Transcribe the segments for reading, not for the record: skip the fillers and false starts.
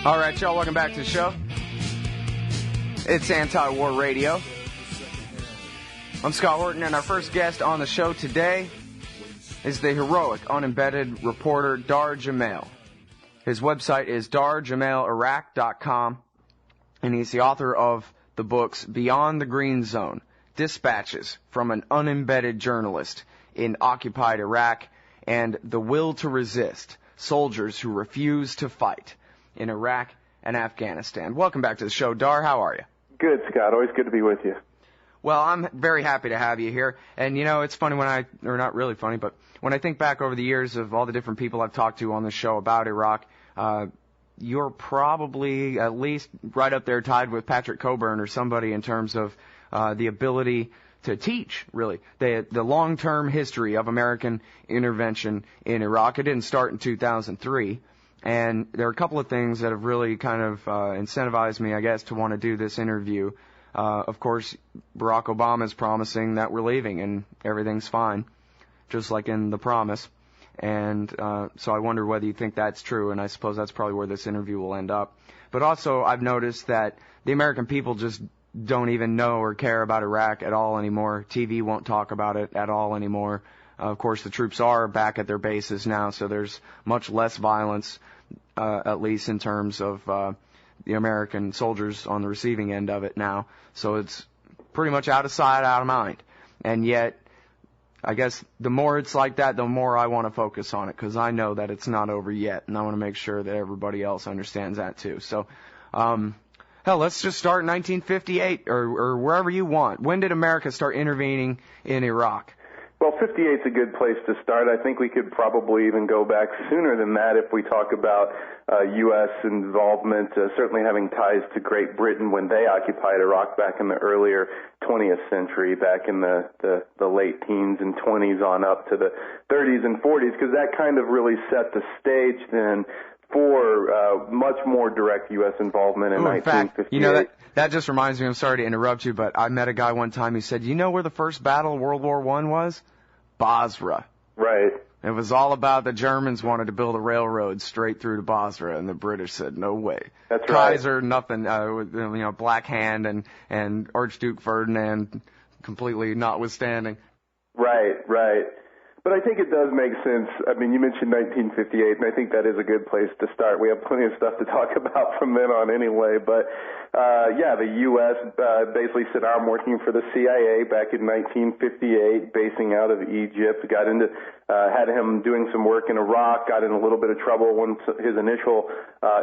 All right, y'all, welcome back to the show. It's Anti-War Radio. I'm Scott Horton, and our first guest on the show today is the heroic, unembedded reporter Dahr Jamail. His website is dahrjamailiraq.com, and he's the author of the books Beyond the Green Zone, Dispatches from an Unembedded Journalist in Occupied Iraq, and The Will to Resist, Soldiers Who Refuse to Fight in Iraq and Afghanistan. Welcome back to the show, Dahr. How are you? Good, Scott. Always good to be with you. Well, I'm very happy to have you here. And, you know, it's funny or not really funny, but when I think back over the years of all the different people I've talked to on the show about Iraq, you're probably at least right up there tied with Patrick Coburn or somebody in terms of the ability to teach, really, the long-term history of American intervention in Iraq. It didn't start in 2003. And there are a couple of things that have really kind of incentivized me, I guess, to want to do this interview. Of course, Barack Obama's promising that we're leaving and everything's fine, just like in The Promise. And so I wonder whether you think that's true, and I suppose that's probably where this interview will end up. But also, I've noticed that the American people just don't even know or care about Iraq at all anymore. TV won't talk about it at all anymore. Of course, the troops are back at their bases now, so there's much less violence, at least in terms of the American soldiers on the receiving end of it now. So it's pretty much out of sight, out of mind. And yet, I guess the more it's like that, the more I want to focus on it, because I know that it's not over yet, and I want to make sure that everybody else understands that too. So, hell, let's just start in 1958 or wherever you want. When did America start intervening in Iraq? Well, 58's a good place to start. I think we could probably even go back sooner than that if we talk about U.S. involvement, certainly having ties to Great Britain when they occupied Iraq back in the earlier 20th century, back in the late teens and 20s on up to the 30s and 40s, because that kind of really set the stage then for much more direct U.S. involvement in 1958. In fact, you know, that just reminds me, I'm sorry to interrupt you, but I met a guy one time who said, you know where the first battle of World War I was? Basra. Right. It was all about the Germans wanted to build a railroad straight through to Basra, and the British said, no way. That's right. Kaiser, nothing, Black Hand and Archduke Ferdinand completely notwithstanding. Right. But I think it does make sense. I mean, you mentioned 1958, and I think that is a good place to start. We have plenty of stuff to talk about from then on anyway. But, the U.S. Basically Saddam working for the CIA back in 1958, basing out of Egypt, had him doing some work in Iraq, got in a little bit of trouble when his initial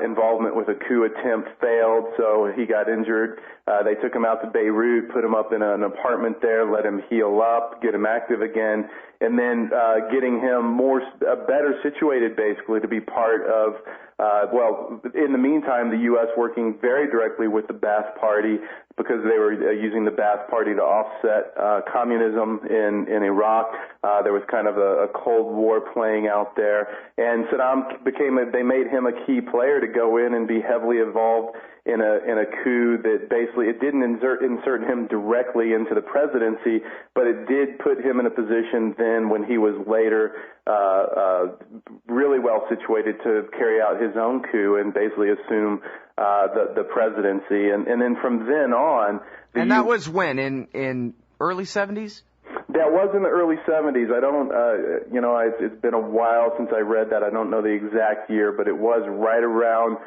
involvement with a coup attempt failed, so he got injured. They took him out to Beirut, put him up in an apartment there, let him heal up, get him active again, and then getting him better situated, basically, to be part of, in the meantime, the U.S. working very directly with the Ba'ath Party because they were using the Ba'ath Party to offset communism in Iraq. There was kind of a Cold War playing out there, and Saddam they made him a key player to go in and be heavily involved in a coup that basically, it didn't insert him directly into the presidency, but it did put him in a position then when he was later really well situated to carry out his own coup and basically assume the presidency. And then from then on... And that was when? In early 70s? That was in the early 70s. I don't, it's been a while since I read that. I don't know the exact year, but it was right around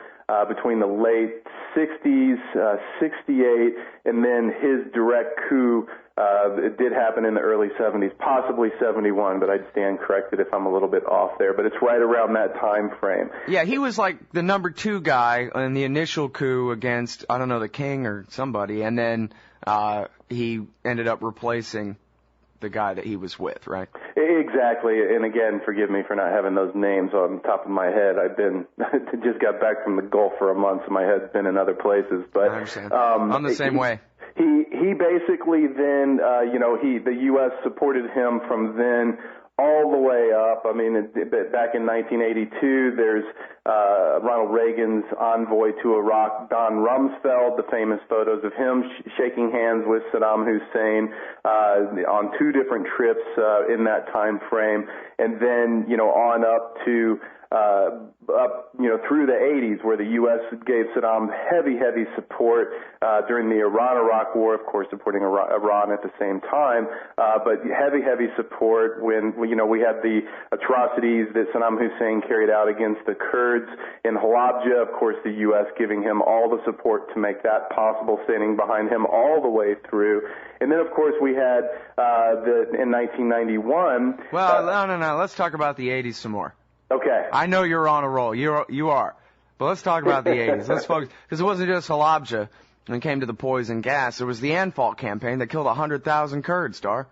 between the late 60s, 68, and then his direct coup, it did happen in the early 70s, possibly 71, but I'd stand corrected if I'm a little bit off there. But it's right around that time frame. Yeah, he was like the number 2 guy in the initial coup against, I don't know, the king or somebody, and then he ended up replacing the guy that he was with, right? Exactly. And again, forgive me for not having those names on top of my head. I've just got back from the Gulf for a month, so my head's been in other places. But I understand. I'm the same way. He basically then, the U.S. supported him from then all the way up. I mean, back in 1982, there's Ronald Reagan's envoy to Iraq, Don Rumsfeld, the famous photos of him shaking hands with Saddam Hussein on 2 different trips in that time frame. And then, on up to up, through the 80s, where the U.S. gave Saddam heavy support during the Iran-Iraq War, of course, supporting Iran at the same time, but heavy support when, we had the atrocities that Saddam Hussein carried out against the Kurds in Halabja. Of course, the U.S. giving him all the support to make that possible, standing behind him all the way through. And then, of course, we had in 1991. Well, no. Let's talk about the 80s some more. Okay. I know you're on a roll. You are. But let's talk about the 80s. Let's focus, because it wasn't just Halabja when it came to the poison gas. It was the Anfal campaign that killed 100,000 Kurds, Dahr.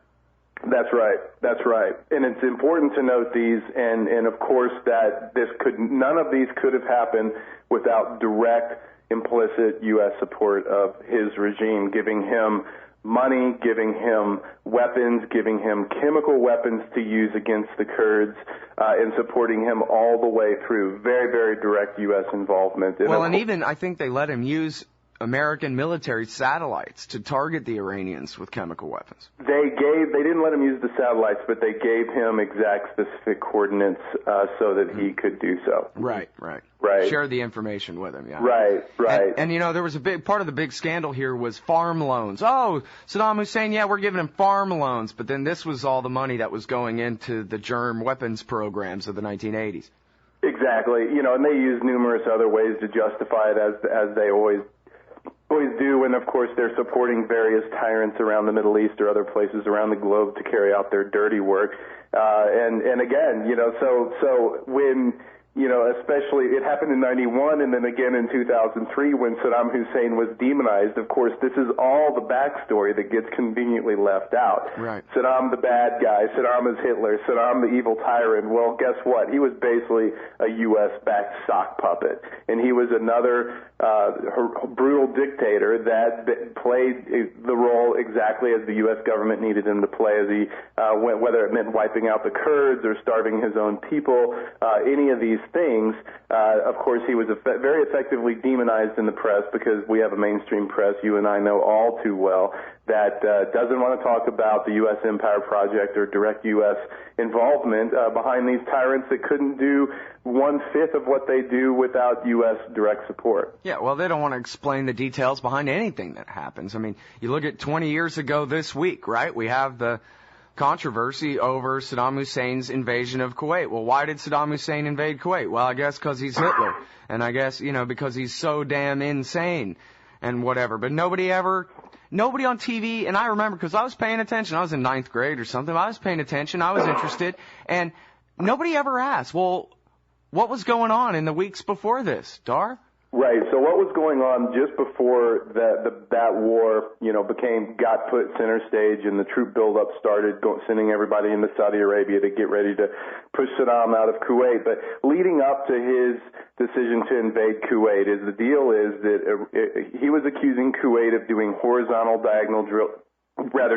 That's right. And it's important to note these, and of course that none of these could have happened without direct, implicit U.S. support of his regime, giving him money, giving him weapons, giving him chemical weapons to use against the Kurds, and supporting him all the way through. Very, very direct U.S. involvement. Well, and even I think they let him use American military satellites to target the Iranians with chemical weapons. They didn't let him use the satellites, but they gave him exact specific coordinates so that he could do so. Right. Share the information with him, yeah. Right. And there was a big part of the big scandal here was farm loans. Oh, Saddam Hussein, we're giving him farm loans, but then this was all the money that was going into the germ weapons programs of the 1980s. Exactly. And they used numerous other ways to justify it, as they always do, and of course they're supporting various tyrants around the Middle East or other places around the globe to carry out their dirty work. And again, so when, especially it happened in 91 and then again in 2003 when Saddam Hussein was demonized. Of course, this is all the backstory that gets conveniently left out. Right. Saddam the bad guy, Saddam is Hitler, Saddam the evil tyrant. Well, guess what? He was basically a U.S.-backed sock puppet, and he was another brutal dictator that played the role exactly as the U.S. government needed him to play, as he whether it meant wiping out the Kurds or starving his own people, any of these things. Of course, he was very effectively demonized in the press, because we have a mainstream press, you and I know all too well, that doesn't want to talk about the U.S. Empire Project or direct U.S. involvement behind these tyrants that couldn't do 1/5 of what they do without U.S. direct support. Yeah, well, they don't want to explain the details behind anything that happens. I mean, you look at 20 years ago this week, right? We have the controversy over Saddam Hussein's invasion of Kuwait. Well, why did Saddam Hussein invade Kuwait? Well, I guess because he's Hitler. And I guess, because he's so damn insane and whatever. But nobody on TV, and I remember because I was paying attention. I was in 9th grade or something. I was paying attention. I was interested. And nobody ever asked, well, what was going on in the weeks before this, Dahr? Right. So what was going on just before that war, got put center stage and the troop buildup started, sending everybody into Saudi Arabia to get ready to push Saddam out of Kuwait. But leading up to his decision to invade Kuwait, the deal is that he was accusing Kuwait of doing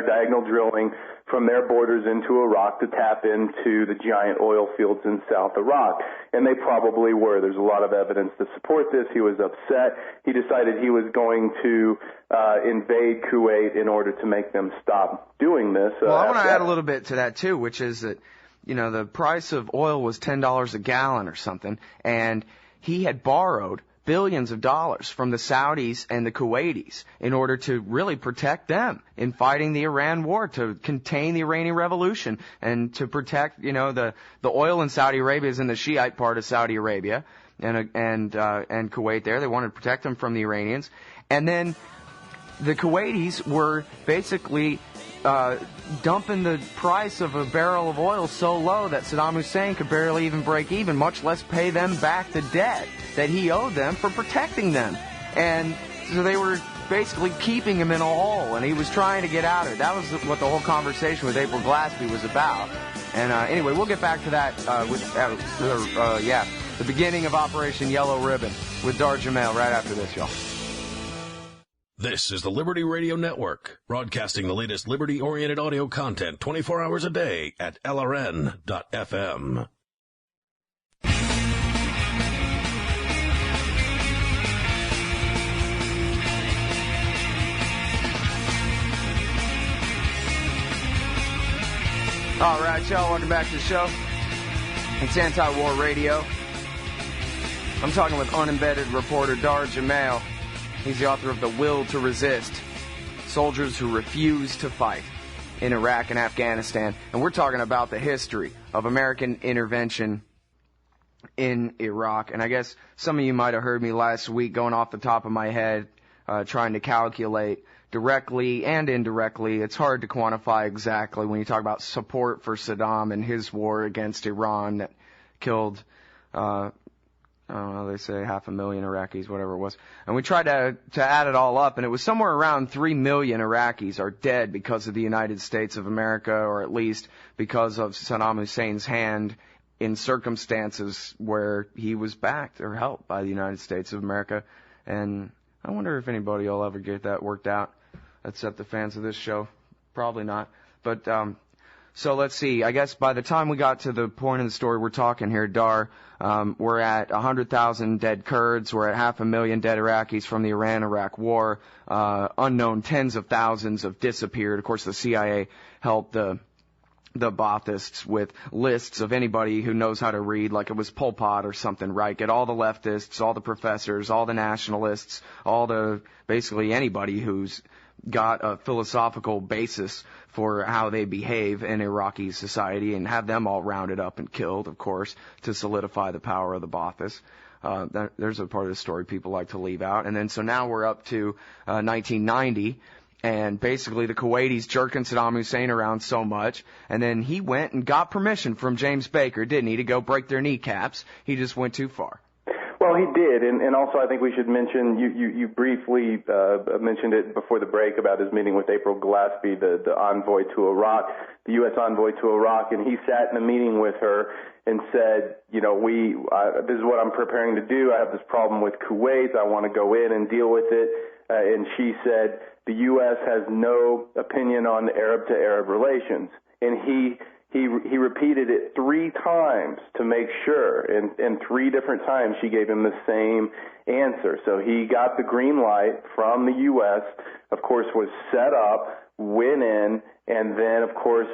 diagonal drilling from their borders into Iraq to tap into the giant oil fields in South Iraq. And they probably were. There's a lot of evidence to support this. He was upset. He decided he was going to invade Kuwait in order to make them stop doing this. Well, I want to add a little bit to that, too, which is that, the price of oil was $10 a gallon or something, and he had borrowed billions of dollars from the Saudis and the Kuwaitis in order to really protect them in fighting the Iran war, to contain the Iranian revolution, and to protect, the oil in Saudi Arabia is in the Shiite part of Saudi Arabia and Kuwait there. They wanted to protect them from the Iranians. And then the Kuwaitis were basically dumping the price of a barrel of oil so low that Saddam Hussein could barely even break even, much less pay them back the debt that he owed them for protecting them. And so they were basically keeping him in a hole, and he was trying to get out of it. That was what the whole conversation with April Glaspie was about. And anyway, we'll get back to that the beginning of Operation Yellow Ribbon with Dahr Jamail right after this, y'all. This is the Liberty Radio Network, broadcasting the latest liberty-oriented audio content 24 hours a day at LRN.FM. All right, y'all, welcome back to the show. It's Anti-War Radio. I'm talking with unembedded reporter Dahr Jamail. He's the author of The Will to Resist, Soldiers Who Refuse to Fight in Iraq and Afghanistan. And we're talking about the history of American intervention in Iraq. And I guess some of you might have heard me last week going off the top of my head, trying to calculate directly and indirectly. It's hard to quantify exactly when you talk about support for Saddam and his war against Iran that killed, I don't know, they say 500,000 Iraqis, whatever it was. And we tried to add it all up, and it was somewhere around 3 million Iraqis are dead because of the United States of America, or at least because of Saddam Hussein's hand in circumstances where he was backed or helped by the United States of America. And I wonder if anybody will ever get that worked out, except the fans of this show. Probably not. But so let's see. I guess by the time we got to the point of the story we're talking here, Dahr, we're at 100,000 dead Kurds. We're at 500,000 dead Iraqis from the Iran-Iraq war. Unknown tens of thousands have disappeared. Of course, the CIA helped the Baathists with lists of anybody who knows how to read, like it was Pol Pot or something, right? Get all the leftists, all the professors, all the nationalists, basically anybody who's got a philosophical basis for how they behave in Iraqi society, and have them all rounded up and killed, of course, to solidify the power of the Baathists. There's a part of the story people like to leave out. And then so now we're up to 1990. And basically the Kuwaitis jerking Saddam Hussein around so much. And then he went and got permission from James Baker, didn't he, to go break their kneecaps. He just went too far. Well, he did. And also I think we should mention, you briefly mentioned it before the break about his meeting with April Glaspie, the envoy to Iraq, the U.S. envoy to Iraq. And he sat in a meeting with her and said, this is what I'm preparing to do. I have this problem with Kuwait. I want to go in and deal with it. And she said, the U.S. has no opinion on Arab-to-Arab relations. And he repeated it 3 times to make sure, and 3 different times she gave him the same answer. So he got the green light from the U.S., of course, was set up, went in, and then, of course,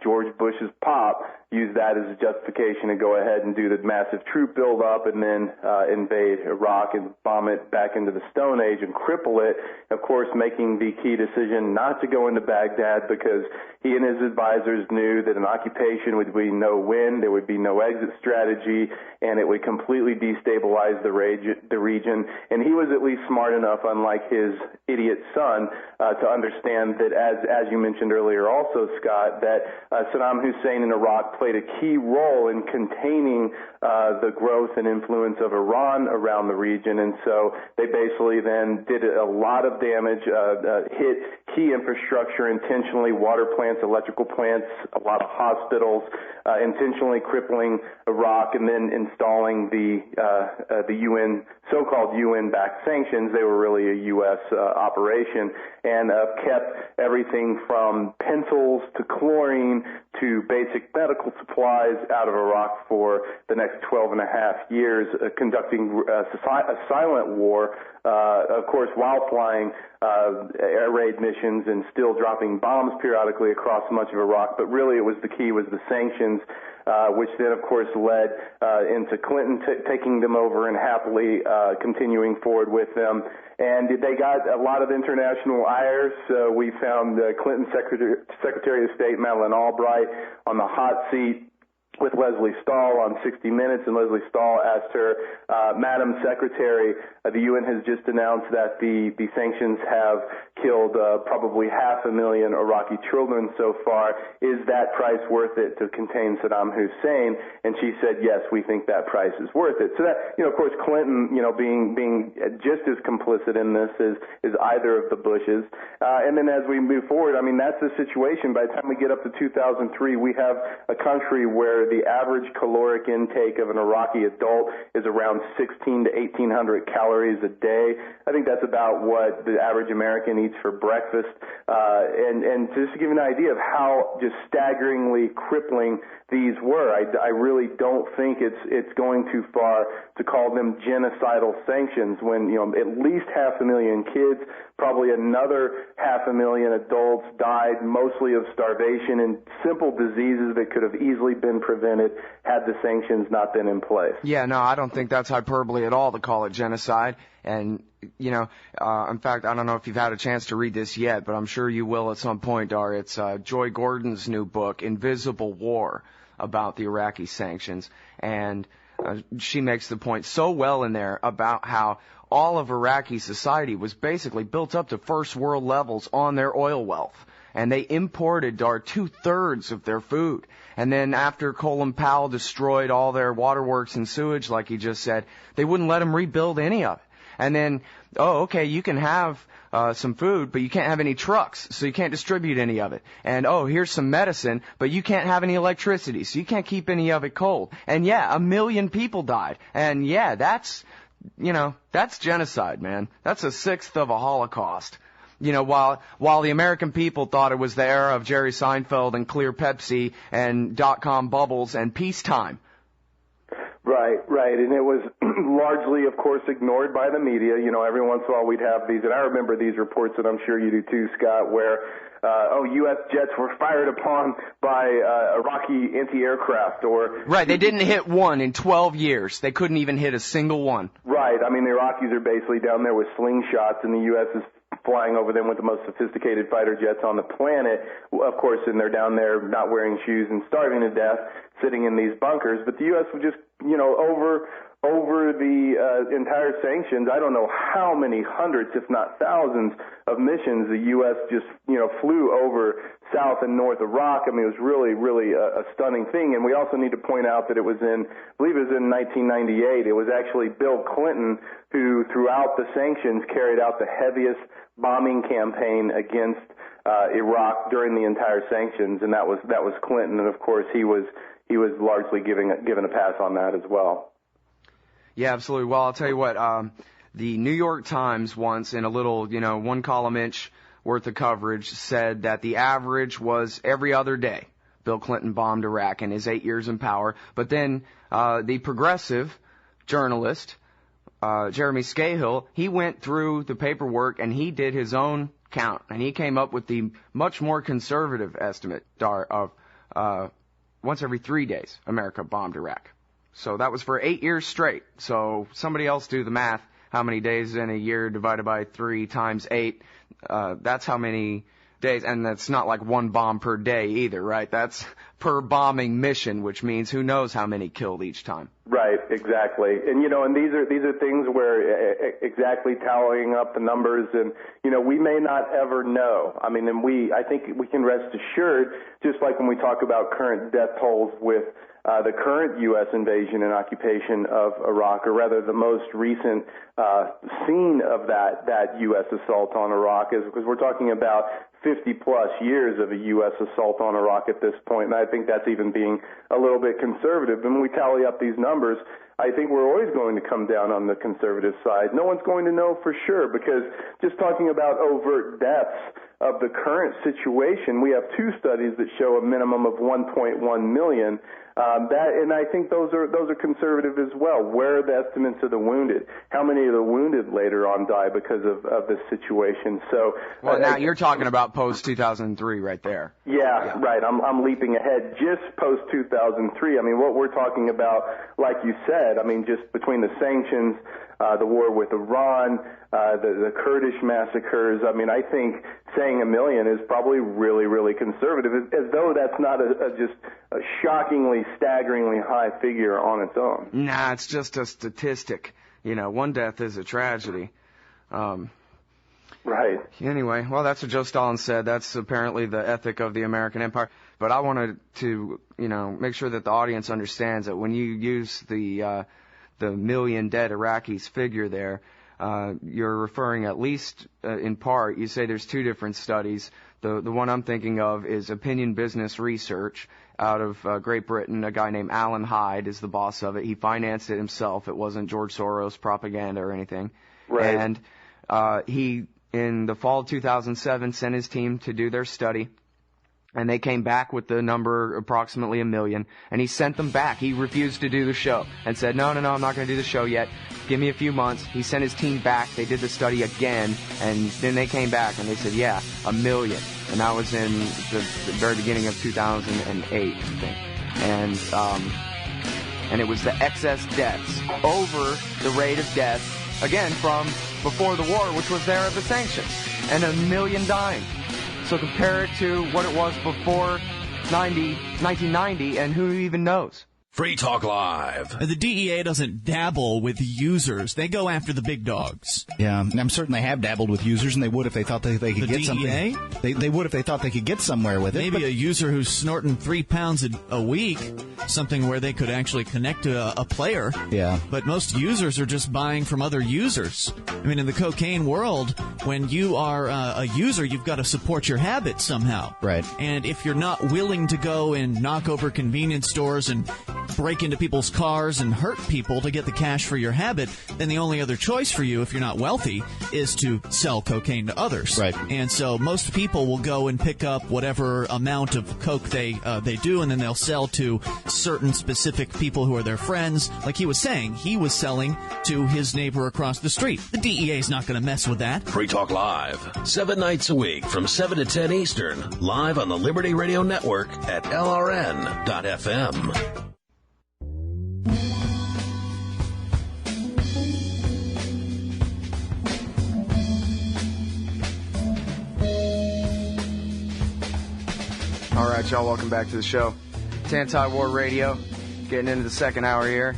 George Bush's pop used that as a justification to go ahead and do the massive troop buildup and then invade Iraq and bomb it back into the Stone Age and cripple it, of course, making the key decision not to go into Baghdad because he and his advisors knew that an occupation would be no win, there would be no exit strategy, and it would completely destabilize the region. And he was at least smart enough, unlike his idiot son, to understand that, as you mentioned earlier also, Scott, that Saddam Hussein in Iraq played a key role in containing the growth and influence of Iran around the region. And so they basically then did a lot of damage, hit key infrastructure intentionally, water plants, electrical plants, a lot of hospitals, intentionally crippling Iraq, and then installing the UN, so-called UN-backed sanctions. They were really a U.S. operation, and kept everything from pencils to chlorine to basic medical supplies out of Iraq for the next 12 and a half years, conducting a silent war, of course, while flying air raid missions and still dropping bombs periodically across much of Iraq. But really the key was the sanctions, which then, of course, led into Clinton taking them over and happily continuing forward with them. And they got a lot of international ire. So we found Clinton Secretary of State Madeleine Albright on the hot seat with Leslie Stahl on 60 Minutes, and Leslie Stahl asked her, Madam Secretary, the UN has just announced that the sanctions have killed probably 500,000 Iraqi children so far. Is that price worth it to contain Saddam Hussein? And she said, yes, we think that price is worth it. So that, of course, Clinton, being just as complicit in this as either of the Bushes. And then as we move forward, that's the situation. By the time we get up to 2003, we have a country where the average caloric intake of an Iraqi adult is around 1,600 to 1,800 calories a day. I think that's about what the average American eats for breakfast. And just to give you an idea of how just staggeringly crippling these were, I really don't think it's going too far to call them genocidal sanctions when, at least 500,000 kids, probably another 500,000 adults died, mostly of starvation and simple diseases that could have easily been prevented prevented had the sanctions not been in place. Yeah, no, I don't think that's hyperbole at all to call it genocide. And, you know, in fact, I don't know if you've had a chance to read this yet, but I'm sure you will at some point, Dahr. It's Joy Gordon's new book, Invisible War, about the Iraqi sanctions. And she makes the point so well in there about how all of Iraqi society was basically built up to first world levels on their oil wealth. And they imported, Dahr, 2/3 of their food. And then after Colin Powell destroyed all their waterworks and sewage, like he just said, they wouldn't let them rebuild any of it. And then, oh, okay, you can have some food, but you can't have any trucks, so you can't distribute any of it. And, oh, here's some medicine, but you can't have any electricity, so you can't keep any of it cold. And, yeah, 1 million people died. And, yeah, that's genocide, man. That's 1/6 of a Holocaust. You know, while the American people thought it was the era of Jerry Seinfeld and Clear Pepsi and dot-com bubbles and peacetime. Right. And it was largely, of course, ignored by the media. You know, every once in a while we'd have these, and I remember these reports, and I'm sure you do too, Scott, where, U.S. jets were fired upon by Iraqi anti-aircraft or... Right, they didn't hit one in 12 years. They couldn't even hit a single one. Right, I mean, the Iraqis are basically down there with slingshots, and the U.S. is flying over them with the most sophisticated fighter jets on the planet, of course, and they're down there not wearing shoes and starving to death, sitting in these bunkers. But the U.S. would just, over the entire sanctions, I don't know how many hundreds, if not thousands, of missions the U.S. just, flew over South and North Iraq. I mean, it was really, really a stunning thing. And we also need to point out that it was in 1998. It was actually Bill Clinton who, throughout the sanctions, carried out the heaviest bombing campaign against Iraq during the entire sanctions, and that was Clinton. And of course, he was largely given a pass on that as well. Yeah, absolutely. Well, I'll tell you what, the New York Times once, in a little, 1 column inch worth of coverage, said that the average was every other day Bill Clinton bombed Iraq in his 8 years in power. But then the progressive journalist, Jeremy Scahill, he went through the paperwork and he did his own count, and he came up with the much more conservative estimate, Dahr, of once every 3 days America bombed Iraq. So that was for 8 years straight. So somebody else do the math. How many days in a year divided by 3 times 8? That's how many days. And that's not like 1 bomb per day either, right? That's per bombing mission, which means who knows how many killed each time. Right, exactly. And, and these are things where exactly tallying up the numbers and, we may not ever know. I mean, and I think we can rest assured, just like when we talk about current death tolls with the current U.S. invasion and occupation of Iraq, or rather the most recent scene of that U.S. assault on Iraq, is because we're talking about 50-plus years of a U.S. assault on Iraq at this point, and I think that's even being a little bit conservative. And when we tally up these numbers, I think we're always going to come down on the conservative side. No one's going to know for sure, because just talking about overt deaths of the current situation, we have 2 studies that show a minimum of 1.1 million. And I think those are conservative as well. Where are the estimates of the wounded? How many of the wounded later on die because of this situation? So, well, now you're talking about post 2003 right there. Yeah, right. I'm leaping ahead. Just post 2003. I mean, what we're talking about, like you said, I mean, just between the sanctions, the war with Iran, the Kurdish massacres. I mean, I think saying 1 million is probably really, really conservative, as though that's not just a shockingly, staggeringly high figure on its own. Nah, it's just a statistic. 1 death is a tragedy. Right. Anyway, well, that's what Joe Stalin said. That's apparently the ethic of the American empire. But I wanted to, make sure that the audience understands that when you use the million dead Iraqis figure there, you're referring at least in part, you say there's 2 different studies. The one I'm thinking of is Opinion Business Research out of Great Britain. A guy named Alan Hyde is the boss of it. He financed it himself. It wasn't George Soros propaganda or anything. Right. And he, in the fall of 2007, sent his team to do their study. And they came back with the number approximately 1 million. And he sent them back. He refused to do the show and said, no, I'm not going to do the show yet. Give me a few months. He sent his team back. They did the study again. And then they came back and they said, yeah, 1 million. And that was in the very beginning of 2008, I think. and it was the excess deaths over the rate of death, again, from before the war, which was there at the sanctions, and 1 million dying. So compare it to what it was before 1990, and who even knows? Free Talk Live. The DEA doesn't dabble with users. They go after the big dogs. Yeah, and I'm certain they have dabbled with users, and they would if they thought they could get something. They would if they thought they could get somewhere with it. Maybe a user who's snorting 3 pounds a week, something where they could actually connect to a player. Yeah. But most users are just buying from other users. I mean, in the cocaine world, when you are a user, you've got to support your habit somehow. Right. And if you're not willing to go and knock over convenience stores and break into people's cars and hurt people to get the cash for your habit, then the only other choice for you, if you're not wealthy, is to sell cocaine to others. Right. And so most people will go and pick up whatever amount of coke they do, and then they'll sell to certain specific people who are their friends. Like he was saying, he was selling to his neighbor across the street. The DEA is not going to mess with that. Free Talk Live, 7 nights a week from 7 to 10 Eastern, live on the Liberty Radio Network at LRN.FM. All right, y'all, welcome back to the show. It's Anti-War Radio, getting into the second hour here.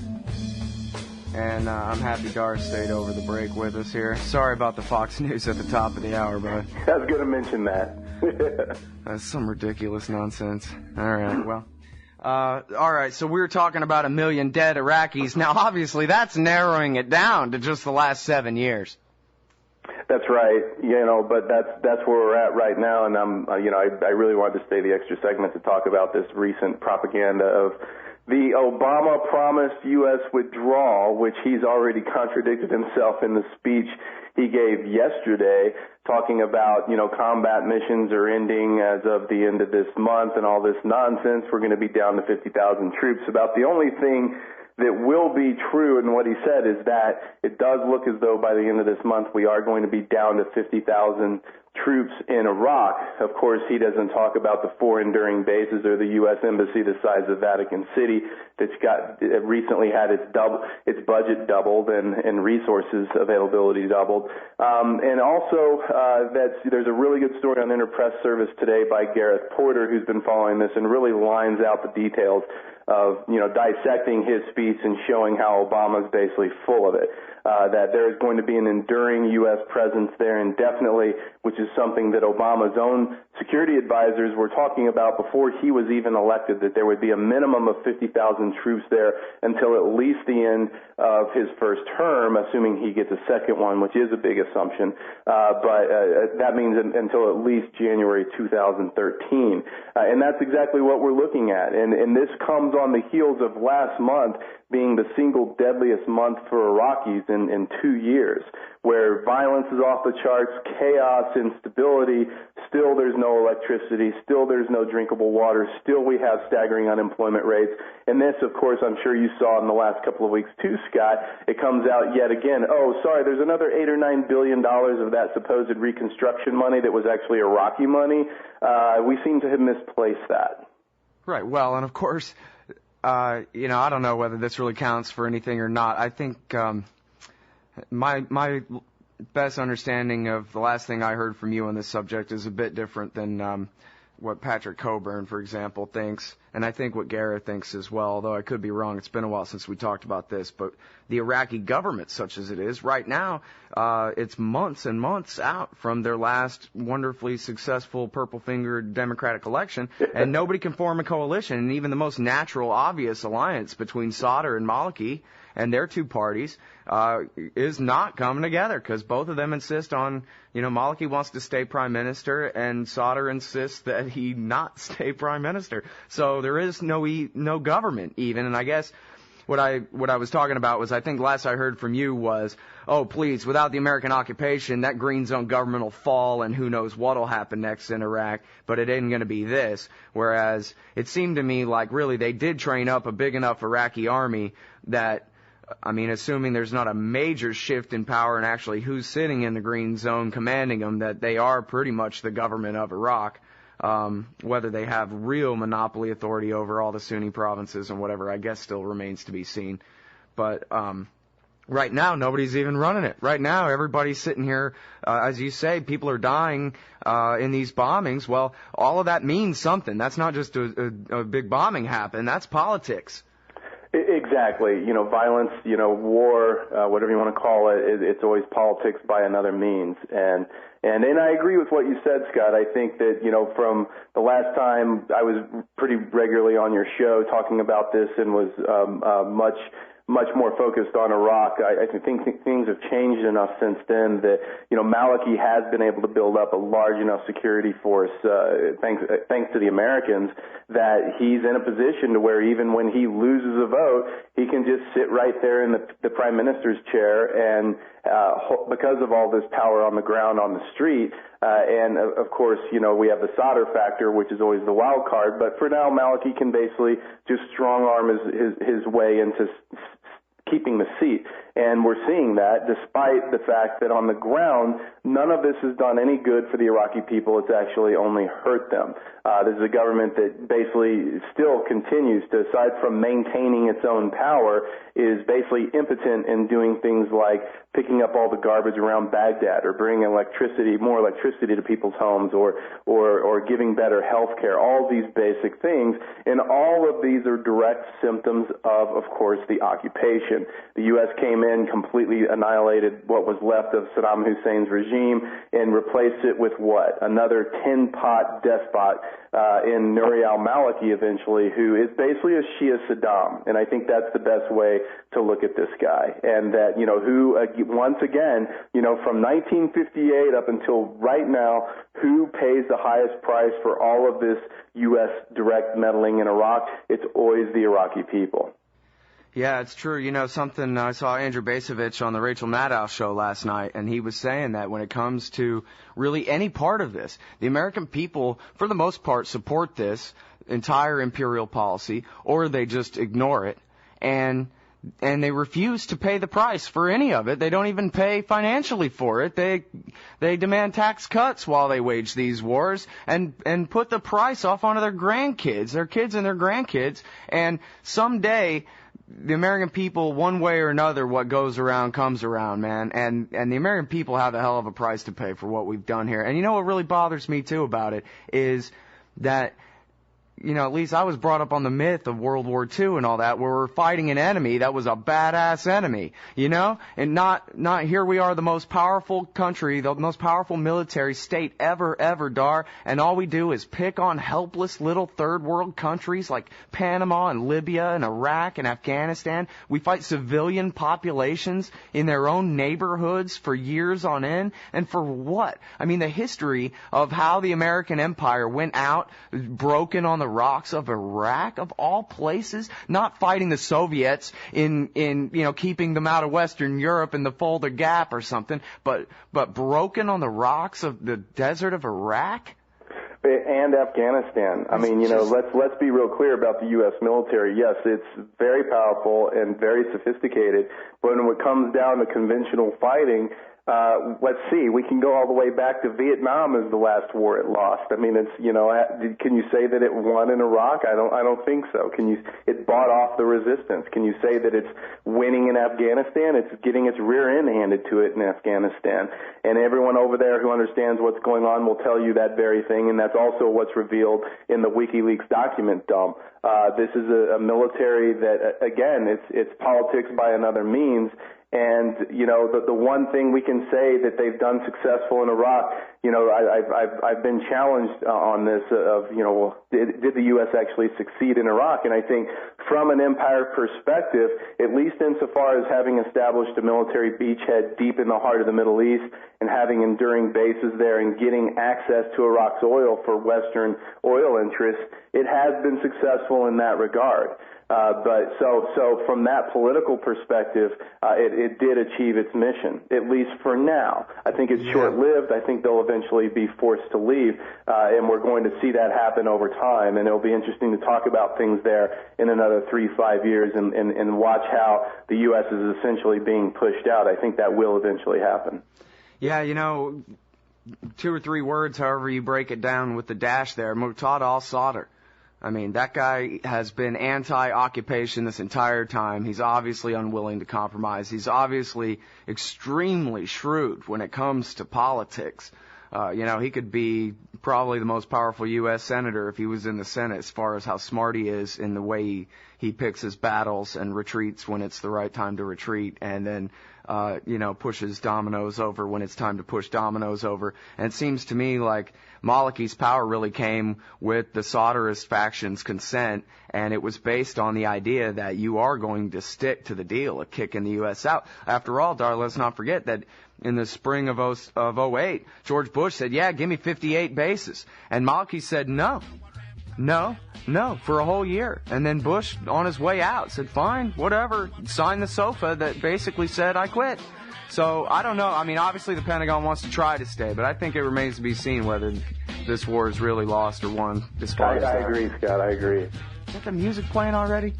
And I'm happy Dahr stayed over the break with us here. Sorry about the Fox News at the top of the hour, but I was going to mention that. That's some ridiculous nonsense. All right, well. All right, so we were talking about 1 million dead Iraqis. Now, obviously, that's narrowing it down to just the last 7 years. That's right, but that's where we're at right now, and I really wanted to stay the extra segment to talk about this recent propaganda of the Obama promised U.S. withdrawal, which he's already contradicted himself in the speech he gave yesterday, talking about, combat missions are ending as of the end of this month and all this nonsense. We're going to be down to 50,000 troops. About the only thing that will be true in what he said is that it does look as though by the end of this month we are going to be down to 50,000 troops in Iraq. Of course, he doesn't talk about the 4 enduring bases or the U.S. embassy the size of Vatican City that's recently had its budget doubled and resources availability doubled. And also, there's a really good story on Interpress Service today by Gareth Porter, who's been following this and really lines out the details of, dissecting his speech and showing how Obama's basically full of it. That there is going to be an enduring U.S. presence there indefinitely, which is something that Obama's own security advisors were talking about before he was even elected, that there would be a minimum of 50,000 troops there until at least the end of his first term, assuming he gets a second one, which is a big assumption. But that means until at least January 2013. And that's exactly what we're looking at. And this comes on the heels of last month being the single deadliest month for Iraqis in 2 years, where violence is off the charts, chaos, instability, still there's no electricity, still there's no drinkable water, still we have staggering unemployment rates. And this, of course, I'm sure you saw in the last couple of weeks too, Scott, it comes out yet again, there's another $8 or $9 billion of that supposed reconstruction money that was actually Iraqi money. We seem to have misplaced that. Right, well, and of course, I don't know whether this really counts for anything or not. I think my best understanding of the last thing I heard from you on this subject is a bit different than what Patrick Coburn, for example, thinks, and I think what Garrett thinks as well, although I could be wrong. It's been a while since we talked about this, but the Iraqi government, such as it is right now, it's months and months out from their last wonderfully successful purple-fingered Democratic election, and nobody can form a coalition, and even the most natural, obvious alliance between Sadr and Maliki and their two parties is not coming together, because both of them insist on, Maliki wants to stay prime minister and Sadr insists that he not stay prime minister. So there is no government even. And I guess what I was talking about was, I think last I heard from you was, oh, please, without the American occupation, that green zone government will fall and who knows what will happen next in Iraq, but it ain't going to be this. Whereas it seemed to me like really they did train up a big enough Iraqi army that, assuming there's not a major shift in power and actually who's sitting in the green zone commanding them, that they are pretty much the government of Iraq. Whether they have real monopoly authority over all the Sunni provinces and whatever, I guess still remains to be seen. But right now, nobody's even running it. Right now, everybody's sitting here, as you say, people are dying in these bombings. Well, all of that means something. That's not just a big bombing happen. That's politics. Exactly. Violence, war, whatever you want to call it, it's always politics by another means. And I agree with what you said, Scott. I think that, from the last time I was pretty regularly on your show talking about this and was much more focused on Iraq. I think things have changed enough since then that, Maliki has been able to build up a large enough security force, thanks to the Americans, that he's in a position to where even when he loses a vote, he can just sit right there in the prime minister's chair and, because of all this power on the ground on the street, and of course, we have the solder factor, which is always the wild card, but for now, Maliki can basically just strong arm his way into keeping the seat. And we're seeing that despite the fact that on the ground, none of this has done any good for the Iraqi people. It's actually only hurt them. This is a government that basically still continues to, aside from maintaining its own power, is basically impotent in doing things like picking up all the garbage around Baghdad or bringing more electricity to people's homes or giving better health care, all these basic things. And all of these are direct symptoms of course, the occupation. The U.S. came in, completely annihilated what was left of Saddam Hussein's regime and replaced it with what? Another tin-pot despot in Nouri al-Maliki eventually, who is basically a Shia Saddam. And I think that's the best way to look at this guy. And that, who, once again, from 1958 up until right now, who pays the highest price for all of this U.S. direct meddling in Iraq? It's always the Iraqi people. Yeah, it's true. Something, I saw Andrew Bacevich on the Rachel Maddow show last night, and he was saying that when it comes to really any part of this, the American people, for the most part, support this entire imperial policy, or they just ignore it, and they refuse to pay the price for any of it. They don't even pay financially for it. They demand tax cuts while they wage these wars and put the price off onto their grandkids, their kids and their grandkids, and someday the American people, one way or another, what goes around comes around, man. And the American people have a hell of a price to pay for what we've done here. And what really bothers me, too, about it is that, at least I was brought up on the myth of World War II and all that, where we're fighting an enemy that was a badass enemy, and not here we are, the most powerful country, the most powerful military state ever, Dahr, and all we do is pick on helpless little third world countries like Panama and Libya and Iraq and Afghanistan. We fight civilian populations in their own neighborhoods for years on end, and for what? I mean, the history of how the American empire went out, broken on the rocks of Iraq, of all places, not fighting the Soviets in keeping them out of Western Europe in the Fulda Gap or something, but broken on the rocks of the desert of Iraq and Afghanistan. I mean, let's be real clear about the U.S. military. Yes, it's very powerful and very sophisticated, but when it comes down to conventional fighting, let's see, we can go all the way back to Vietnam as the last war it lost. I mean, it's, can you say that it won in Iraq? I don't think so. It bought off the resistance. Can you say that it's winning in Afghanistan? It's getting its rear end handed to it in Afghanistan. And everyone over there who understands what's going on will tell you that very thing, and that's also what's revealed in the WikiLeaks document dump. This is a military that, again, it's politics by another means. And, the one thing we can say that they've done successful in Iraq, I've been challenged on this of, did the U.S. actually succeed in Iraq? And I think from an empire perspective, at least insofar as having established a military beachhead deep in the heart of the Middle East and having enduring bases there and getting access to Iraq's oil for Western oil interests, it has been successful in that regard. But so from that political perspective, it did achieve its mission, at least for now. I think it's short-lived. I think they'll eventually be forced to leave, and we're going to see that happen over time. And it'll be interesting to talk about things there in another 3-5 years and watch how the U.S. is essentially being pushed out. I think that will eventually happen. Yeah, 2 or 3 words, however you break it down with the dash there, Muqtada al-Sadr. I mean, that guy has been anti-occupation this entire time. He's obviously unwilling to compromise. He's obviously extremely shrewd when it comes to politics. He could be probably the most powerful U.S. senator if he was in the Senate as far as how smart he is in the way he picks his battles and retreats when it's the right time to retreat, and then pushes dominoes over when it's time to push dominoes over. And it seems to me like Maliki's power really came with the Sadrist faction's consent, and it was based on the idea that you are going to stick to the deal of kicking the U.S. out. After all, Dahr, let's not forget that in the spring of 08, George Bush said, yeah, give me 58 bases. And Maliki said, no, for a whole year. And then Bush, on his way out, said, fine, whatever, signed the SOFA that basically said, I quit. So, I don't know. I mean, obviously the Pentagon wants to try to stay, but I think it remains to be seen whether this war is really lost or won. I agree, Scott, I agree. Is that the music playing already?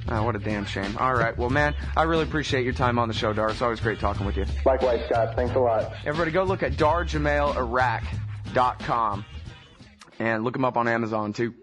Oh, what a damn shame. All right. Well, man, I really appreciate your time on the show, Dahr. It's always great talking with you. Likewise, Scott. Thanks a lot. Everybody go look at DahrJamailIraq.com and look him up on Amazon, too.